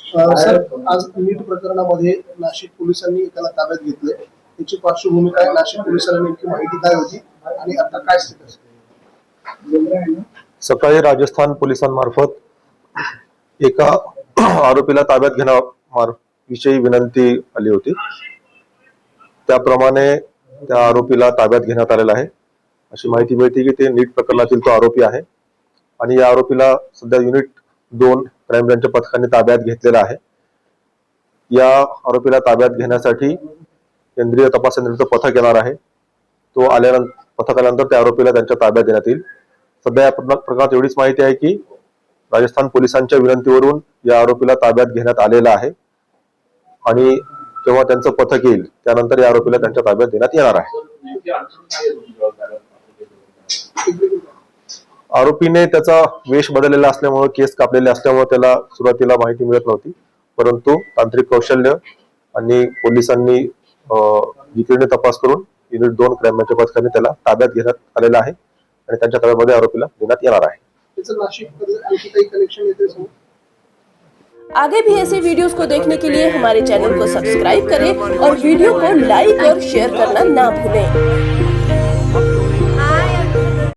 Sir, आज नीट प्रकरणामध्ये नाशिक पोलिसांनी एकाला ताब्यात घेतले. त्याची पार्श्वभूमी काय, नाशिक पोलिसांना नेमकी माहिती काय होती आणि आता काय स्टेटस? सकाळी राजस्थान पोलिसांमार्फत एका आरोपीला ताब्यात घेण्याविषयी विनंती आली होती. त्याप्रमाणे त्या आरोपीला ताब्यात घेण्यात आलेला आहे. अशी माहिती मिळते की ते नीट प्रकरणातील तो आरोपी आहे आणि या आरोपीला सध्या युनिट 2 क्राईम ब्रांचच्या पथकाने ताब्यात घेतलेला आहे. या आरोपीला ताब्यात घेण्यासाठी केंद्रीय तपास यंत्रणेचं पथक येणार आहे. तो पथक आल्यानंतर त्या आरोपीला त्यांच्या ताब्यात देण्यात येईल. सध्या या प्रकरणात एवढीच माहिती आहे की राजस्थान पोलिसांच्या विनंतीवरून या आरोपीला ताब्यात घेण्यात आलेला आहे आणि जेव्हा त्यांचं पथक येईल त्यानंतर या आरोपीला त्यांच्या ताब्यात देण्यात येणार आहे. आरोपीने त्याचा वेश बदललेला असल्यामुळे, केस कापलेले असल्यामुळे त्याला सुरुवातीला माहिती मिळत नव्हती, परंतु तांत्रिक कौशल्य आणि पोलिसांनी जिकडे तपास करून युनिट 2 क्राईम ब्रांचच्या पथकाने त्याला ताब्यात घेण्यात आलेला आहे आणि त्यांच्या ताब्यामध्ये आरोपीला देण्यात येणार आहे. आगे भी ऐसे वीडियोस को देखने के लिए हमारे चैनल को सब्सक्राइब करें और वीडियो को लाइक और शेयर करना ना भूलें।